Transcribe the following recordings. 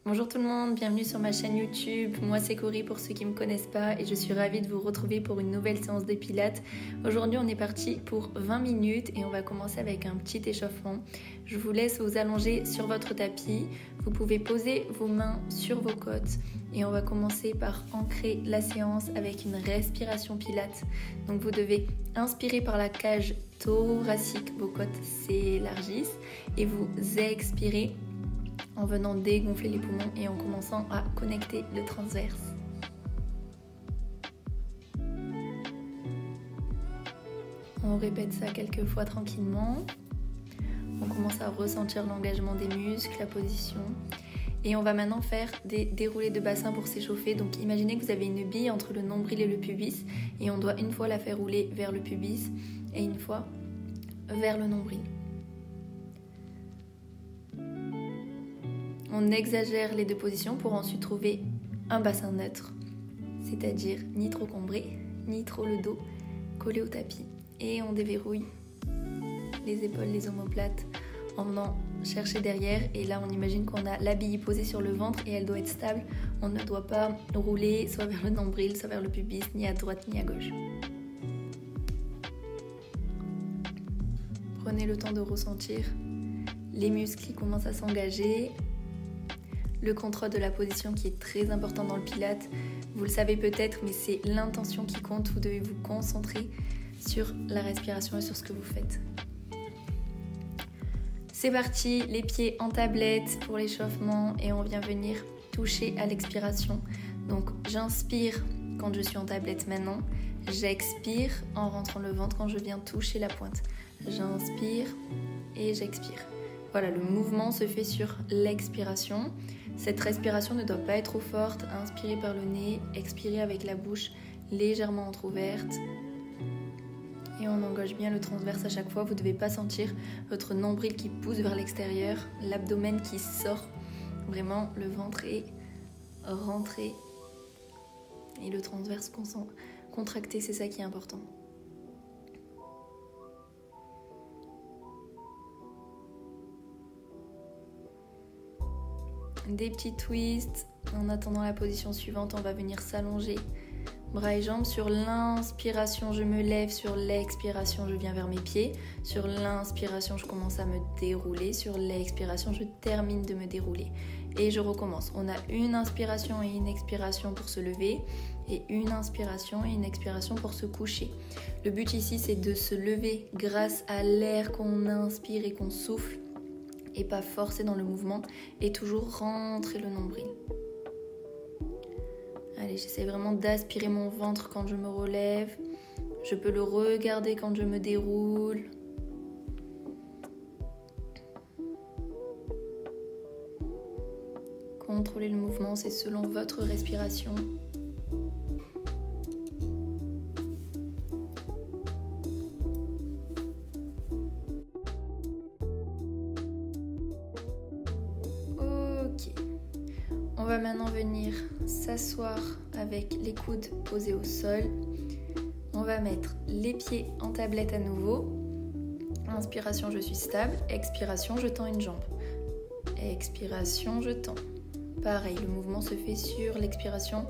Bonjour tout le monde, bienvenue sur ma chaîne YouTube. Moi c'est Cory pour ceux qui ne me connaissent pas et je suis ravie de vous retrouver pour une nouvelle séance de pilates. Aujourd'hui on est parti pour 20 minutes et on va commencer avec un petit échauffement. Je vous laisse vous allonger sur votre tapis. Vous pouvez poser vos mains sur vos côtes et on va commencer par ancrer la séance avec une respiration pilates. Donc vous devez inspirer par la cage thoracique, vos côtes s'élargissent et vous expirez en venant dégonfler les poumons et en commençant à connecter le transverse. On répète ça quelques fois tranquillement. On commence à ressentir l'engagement des muscles, la position. Et on va maintenant faire des déroulés de bassin pour s'échauffer. Donc imaginez que vous avez une bille entre le nombril et le pubis et on doit une fois la faire rouler vers le pubis et une fois vers le nombril. On exagère les deux positions pour ensuite trouver un bassin neutre, c'est-à-dire ni trop cambré, ni trop le dos collé au tapis. Et on déverrouille les épaules, les omoplates en venant chercher derrière. Et là, on imagine qu'on a la bille posée sur le ventre et elle doit être stable. On ne doit pas rouler soit vers le nombril, soit vers le pubis, ni à droite ni à gauche. Prenez le temps de ressentir les muscles qui commencent à s'engager. Le contrôle de la position qui est très important dans le pilates. Vous le savez peut-être, mais c'est l'intention qui compte. Vous devez vous concentrer sur la respiration et sur ce que vous faites. C'est parti, les pieds en tablette pour l'échauffement et on vient venir toucher à l'expiration. Donc j'inspire quand je suis en tablette maintenant. J'expire en rentrant le ventre quand je viens toucher la pointe. J'inspire et j'expire. Voilà, le mouvement se fait sur l'expiration. Cette respiration ne doit pas être trop forte. Inspirez par le nez, expirez avec la bouche légèrement entrouverte. Et on engage bien le transverse à chaque fois. Vous ne devez pas sentir votre nombril qui pousse vers l'extérieur, l'abdomen qui sort. Vraiment, le ventre est rentré. Et le transverse contracté, c'est ça qui est important. Des petits twists. En attendant la position suivante, on va venir s'allonger. Bras et jambes. Sur l'inspiration, je me lève. Sur l'expiration, je viens vers mes pieds. Sur l'inspiration, je commence à me dérouler. Sur l'expiration, je termine de me dérouler. Et je recommence. On a une inspiration et une expiration pour se lever. Et une inspiration et une expiration pour se coucher. Le but ici, c'est de se lever grâce à l'air qu'on inspire et qu'on souffle. Et pas forcer dans le mouvement et toujours rentrer le nombril. Allez, j'essaie vraiment d'aspirer mon ventre quand je me relève. Je peux le regarder quand je me déroule. Contrôler le mouvement, c'est selon votre respiration. On va maintenant venir s'asseoir avec les coudes posés au sol. On va mettre les pieds en tablette à nouveau. Inspiration, je suis stable. Expiration, je tends une jambe. Expiration, je tends. Pareil, le mouvement se fait sur l'expiration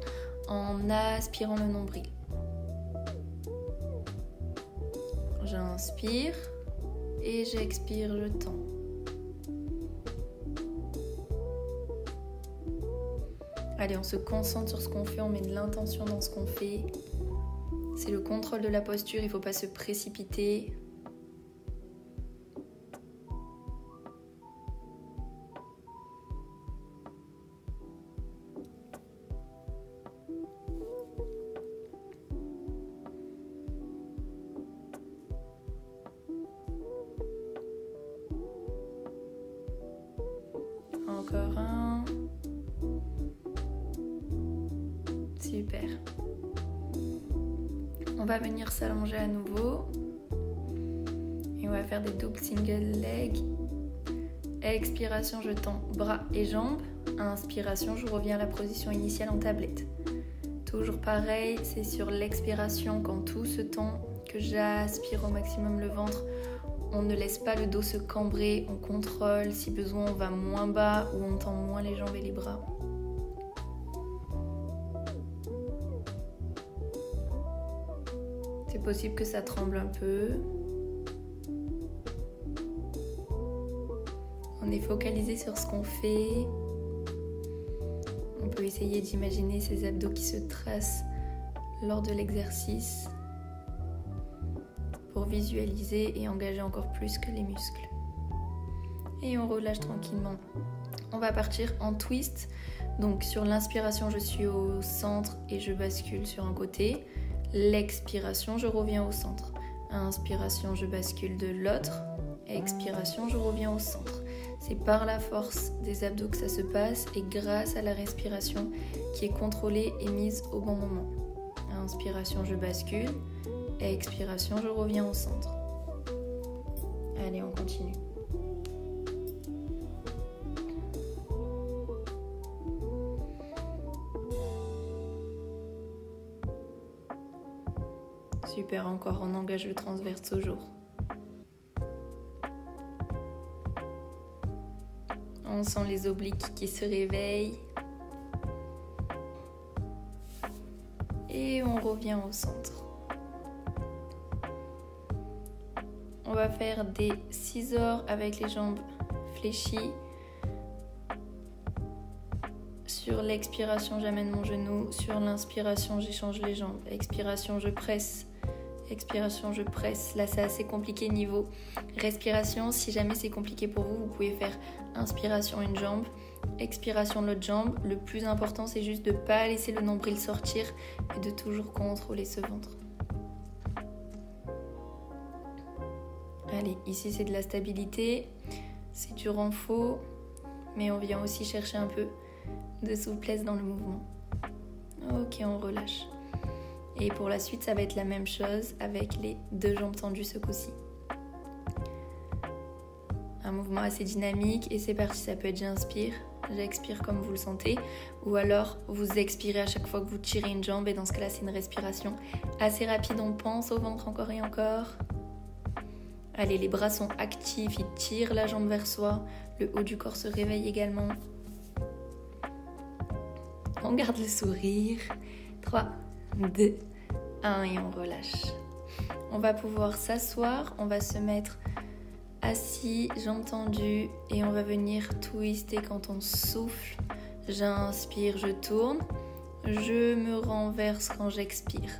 en aspirant le nombril. J'inspire et j'expire, je tends. Allez, on se concentre sur ce qu'on fait, on met de l'intention dans ce qu'on fait. C'est le contrôle de la posture, il ne faut pas se précipiter. Encore un. Super. On va venir s'allonger à nouveau. Et on va faire des doubles single leg. Expiration, je tends bras et jambes. Inspiration, je reviens à la position initiale en tablette. Toujours pareil, c'est sur l'expiration quand tout se tend que j'aspire au maximum le ventre On ne laisse pas le dos se cambrer, on contrôle. Si besoin, on va moins bas ou on tend moins les jambes et les bras. C'est possible que ça tremble un peu. On est focalisé sur ce qu'on fait. On peut essayer d'imaginer ces abdos qui se tracent lors de l'exercice pour visualiser et engager encore plus que les muscles. Et on relâche tranquillement. On va partir en twist. Donc sur l'inspiration, je suis au centre et je bascule sur un côté. L'expiration, je reviens au centre. Inspiration, je bascule de l'autre. Expiration, je reviens au centre. C'est par la force des abdos que ça se passe et grâce à la respiration qui est contrôlée et mise au bon moment. Inspiration, je bascule. Expiration, je reviens au centre. Allez, on continue. Super, encore, on engage le transverse au jour. On sent les obliques qui se réveillent. Et on revient au centre. On va faire des scissors avec les jambes fléchies. Sur l'expiration, j'amène mon genou. Sur l'inspiration, j'échange les jambes. Expiration, je presse. Expiration, je presse. Là, c'est assez compliqué niveau respiration. Si jamais c'est compliqué pour vous, vous pouvez faire inspiration une jambe, expiration l'autre jambe. Le plus important, c'est juste de ne pas laisser le nombril sortir et de toujours contrôler ce ventre. Allez, ici, c'est de la stabilité. C'est du renfort, mais on vient aussi chercher un peu de souplesse dans le mouvement. Ok, on relâche. Et pour la suite, ça va être la même chose avec les deux jambes tendues ce coup-ci. Un mouvement assez dynamique et c'est parti, ça peut être j'inspire, j'expire comme vous le sentez ou alors vous expirez à chaque fois que vous tirez une jambe et dans ce cas-là, c'est une respiration assez rapide, on pense au ventre encore et encore. Allez, les bras sont actifs, ils tirent la jambe vers soi, le haut du corps se réveille également. On garde le sourire. 3, 2, 1 et on relâche. On va pouvoir s'asseoir, on va se mettre assis, jambes tendues et on va venir twister quand on souffle. J'inspire, je tourne. Je me renverse quand j'expire.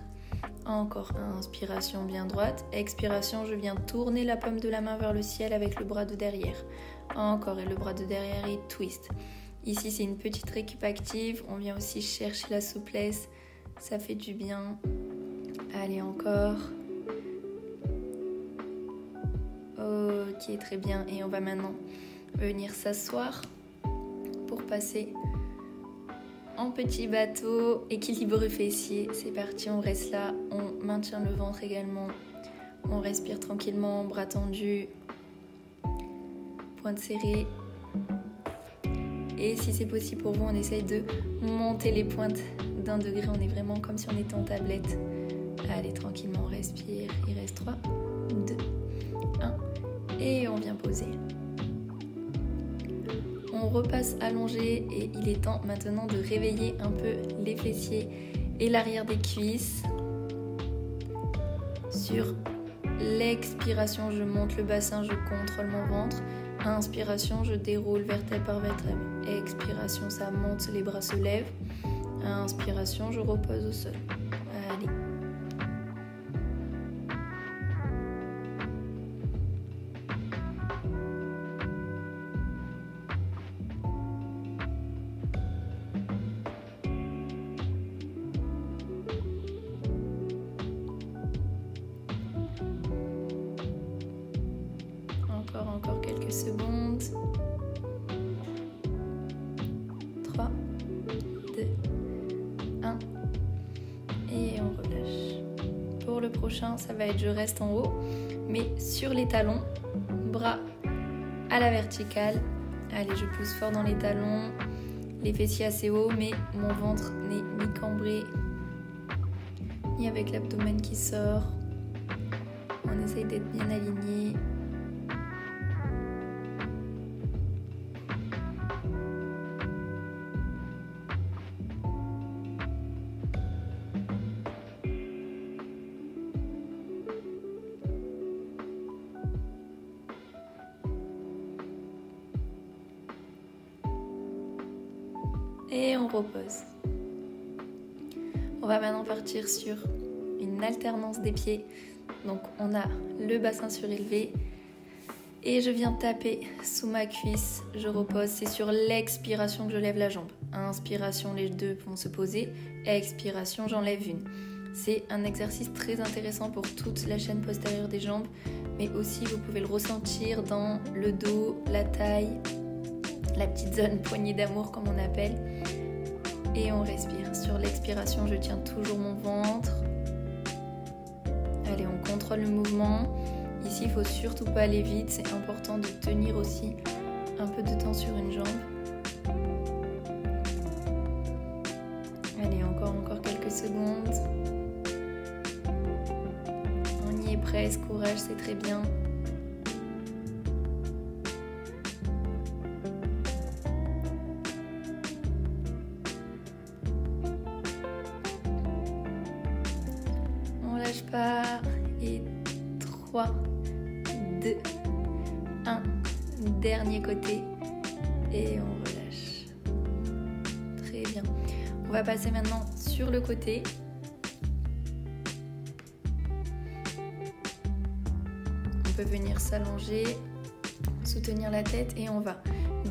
Encore inspiration bien droite. Expiration, je viens tourner la paume de la main vers le ciel avec le bras de derrière. Encore et le bras de derrière et twist. Ici, c'est une petite récup active. On vient aussi chercher la souplesse. Ça fait du bien. Allez, encore. Ok, très bien. Et on va maintenant venir s'asseoir pour passer en petit bateau. Équilibre fessier. C'est parti, on reste là. On maintient le ventre également. On respire tranquillement, bras tendus. Pointe serrée. Et si c'est possible pour vous, on essaye de monter les pointes d'1 degré. On est vraiment comme si on était en tablette. Allez, tranquillement, on respire. Il reste 3, 2, 1. Et on vient poser. On repasse allongé et il est temps maintenant de réveiller un peu les fessiers et l'arrière des cuisses. Sur l'expiration, je monte le bassin, je contrôle mon ventre. Inspiration, je déroule vertèbre par vertèbre. Expiration, ça monte, les bras se lèvent. Inspiration, je repose au sol. Allez. Encore quelques secondes. 3, 2, 1. Et on relâche. Pour le prochain, ça va être je reste en haut, mais sur les talons, bras à la verticale. Allez, je pousse fort dans les talons, les fessiers assez hauts, mais mon ventre n'est ni cambré, ni avec l'abdomen qui sort. On essaye d'être bien aligné. Et on repose. On va maintenant partir sur une alternance des pieds. Donc on a le bassin surélevé et je viens taper sous ma cuisse. Je repose. C'est sur l'expiration que je lève la jambe. Inspiration, les deux vont se poser. Expiration, j'enlève une. C'est un exercice très intéressant pour toute la chaîne postérieure des jambes, mais aussi vous pouvez le ressentir dans le dos, la taille, la petite zone poignée d'amour comme on appelle. Et on respire. Sur l'expiration, je tiens toujours mon ventre. Allez, on contrôle le mouvement. Ici, il ne faut surtout pas aller vite. C'est important de tenir aussi un peu de temps sur une jambe. Allez, encore quelques secondes. On y est presque. Courage, c'est très bien. Pas. Et 3, 2, 1. Dernier côté. Et on relâche. Très bien. On va passer maintenant sur le côté. On peut venir s'allonger, soutenir la tête et on va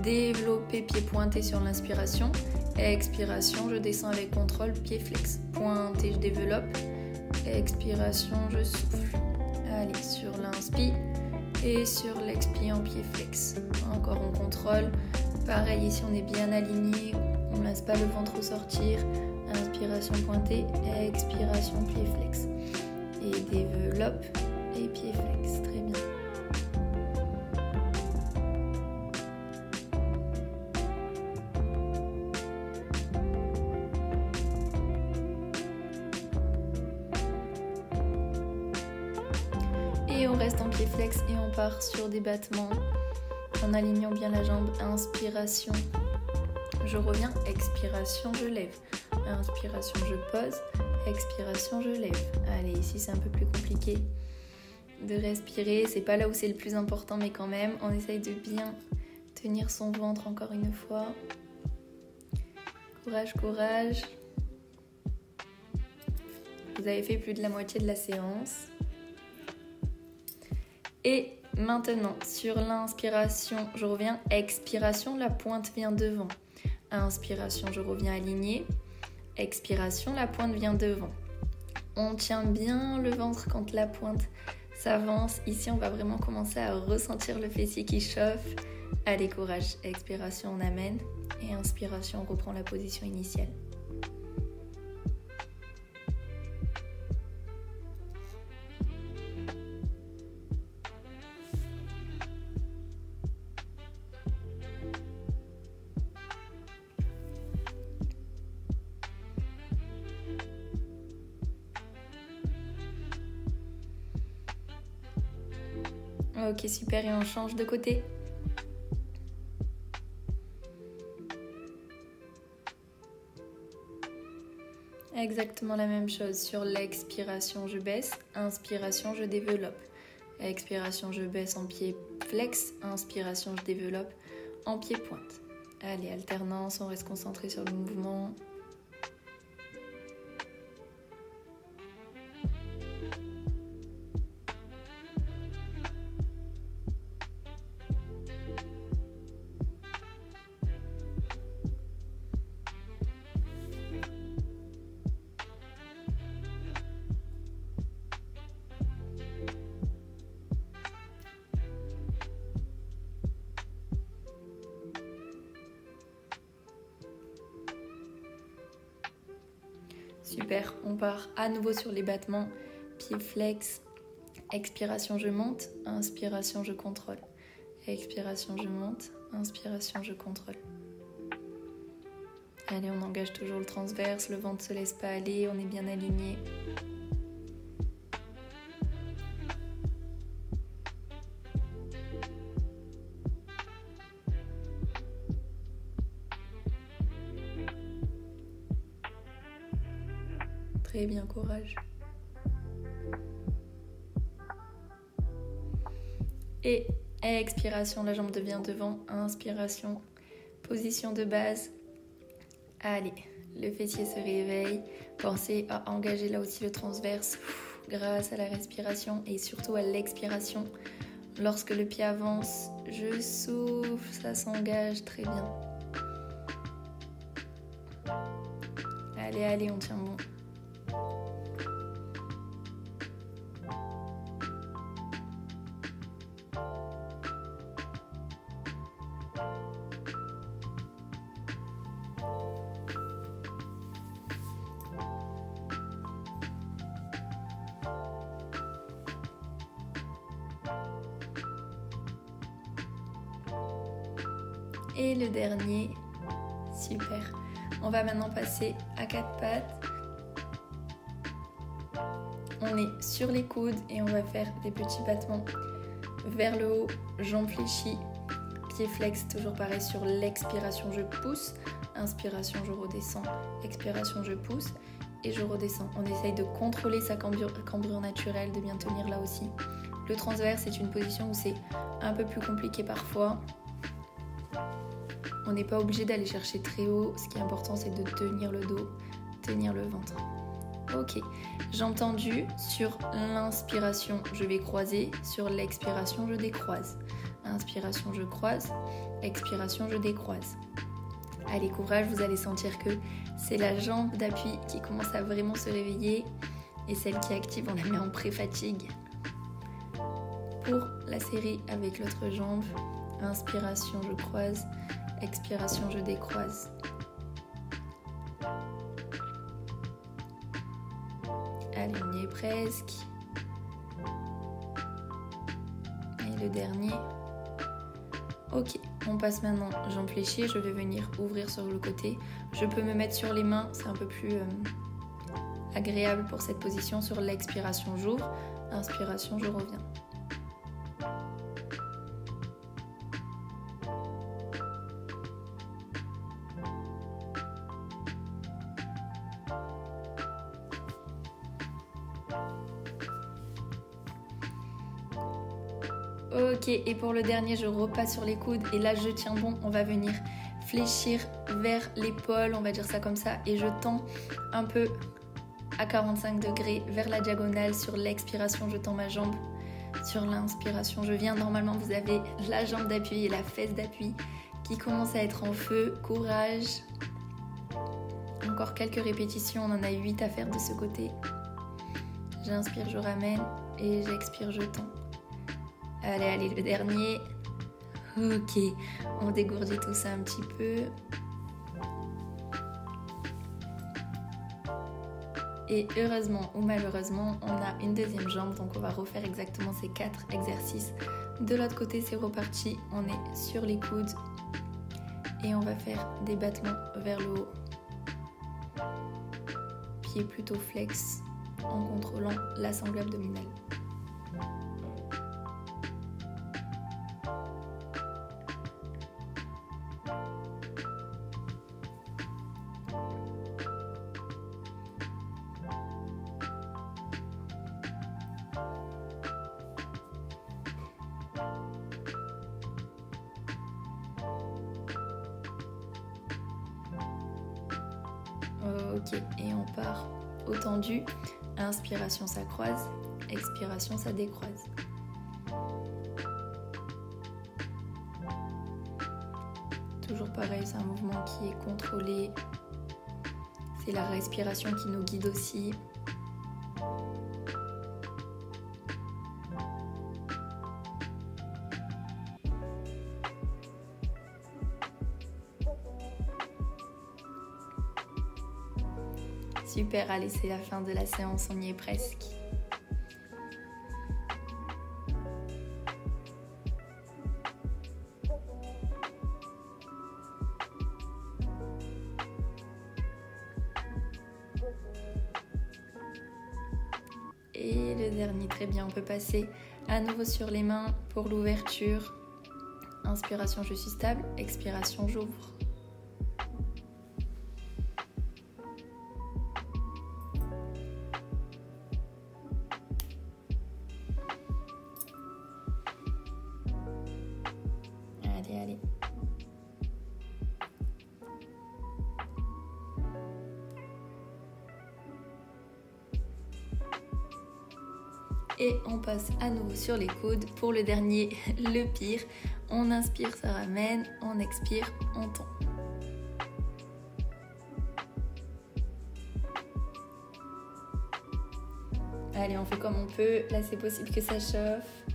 développer pied pointé sur l'inspiration. Expiration, je descends avec contrôle, pied flex. Pointé, je développe. Expiration, je souffle. Allez, sur l'inspi et sur l'expi en pied flex. Encore on contrôle. Pareil, ici on est bien aligné. On ne laisse pas le ventre sortir. Inspiration pointée, expiration pied flex. Et développe et pied flex. Très bien. Et on reste en pied flex et on part sur des battements en alignant bien la jambe. Inspiration, je reviens. Expiration, je lève. Inspiration, je pose. Expiration, je lève. Allez, ici c'est un peu plus compliqué de respirer. C'est pas là où c'est le plus important, mais quand même, on essaye de bien tenir son ventre encore une fois. Courage, courage. Vous avez fait plus de la moitié de la séance. Et maintenant, sur l'inspiration, je reviens. Expiration, la pointe vient devant. Inspiration, je reviens aligné. Expiration, la pointe vient devant. On tient bien le ventre quand la pointe s'avance. Ici, on va vraiment commencer à ressentir le fessier qui chauffe. Allez, courage. Expiration, on amène. Et inspiration, on reprend la position initiale. Ok, super, et on change de côté. Exactement la même chose. Sur l'expiration, je baisse. Inspiration, je développe. Expiration, je baisse en pied flex. Inspiration, je développe en pied pointe. Allez, alternance, on reste concentré sur le mouvement. Super, on part à nouveau sur les battements. Pied flex, expiration, je monte. Inspiration, je contrôle. Expiration, je monte. Inspiration, je contrôle. Allez, on engage toujours le transverse, le ventre ne se laisse pas aller, on est bien aligné. Très bien, courage. Et expiration, la jambe devient devant. Inspiration, position de base. Allez, le fessier se réveille. Pensez à engager là aussi le transverse grâce à la respiration et surtout à l'expiration. Lorsque le pied avance, je souffle, ça s'engage très bien. Allez, on tient bon. Et le dernier, super. On va maintenant passer à 4 pattes. On est sur les coudes et on va faire des petits battements vers le haut, jambes fléchies, pieds flex, toujours pareil sur l'expiration, je pousse. Inspiration, je redescends. Expiration, je pousse et je redescends. On essaye de contrôler sa cambrure naturelle, de bien tenir là aussi. Le transverse est une position où c'est un peu plus compliqué parfois. On n'est pas obligé d'aller chercher très haut. Ce qui est important, c'est de tenir le dos, tenir le ventre. Ok, jambes tendues. Sur l'inspiration, je vais croiser. Sur l'expiration, je décroise. Inspiration, je croise. Expiration, je décroise. Allez, courage, vous allez sentir que c'est la jambe d'appui qui commence à vraiment se réveiller. Et celle qui est active, on la met en pré-fatigue. Pour la série avec l'autre jambe, inspiration, je croise. Expiration, je décroise. Allez, on y est presque. Et le dernier. Ok, on passe maintenant jambes fléchies. Je vais venir ouvrir sur le côté. Je peux me mettre sur les mains, c'est un peu plus agréable pour cette position. Sur l'expiration, j'ouvre. Inspiration, je reviens. Ok, et pour le dernier, je repasse sur les coudes et là je tiens bon, on va venir fléchir vers l'épaule, on va dire ça comme ça, et je tends un peu à 45 degrés vers la diagonale. Sur l'expiration, je tends ma jambe. Sur l'inspiration, je viens. Normalement, vous avez la jambe d'appui et la fesse d'appui qui commence à être en feu. Courage. Encore quelques répétitions, on en a 8 à faire de ce côté. J'inspire, je ramène et j'expire, je tends. Allez, le dernier. Ok, on dégourdit tout ça un petit peu. Et heureusement ou malheureusement, on a une deuxième jambe, donc on va refaire exactement ces 4 exercices. De l'autre côté, c'est reparti, on est sur les coudes et on va faire des battements vers le haut. Pieds plutôt flex en contrôlant la sangle abdominale. Ok, et on part au tendu. Inspiration, ça croise. Expiration, ça décroise. Toujours pareil, c'est un mouvement qui est contrôlé. C'est la respiration qui nous guide aussi. Super, allez, c'est la fin de la séance, on y est presque. Et le dernier, très bien, on peut passer à nouveau sur les mains pour l'ouverture. Inspiration, je suis stable. Expiration, j'ouvre. Et on passe à nouveau sur les coudes. Pour le dernier, le pire. On inspire, ça ramène. On expire, on tend. Allez, on fait comme on peut. Là, c'est possible que ça chauffe.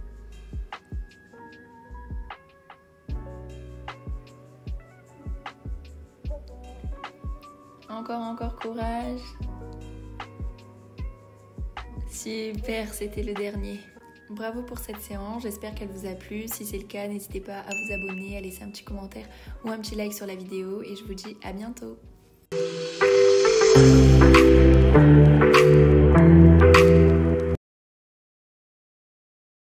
Encore courage. Super, c'était le dernier. Bravo pour cette séance, j'espère qu'elle vous a plu. Si c'est le cas, n'hésitez pas à vous abonner, à laisser un petit commentaire ou un petit like sur la vidéo. Et je vous dis à bientôt.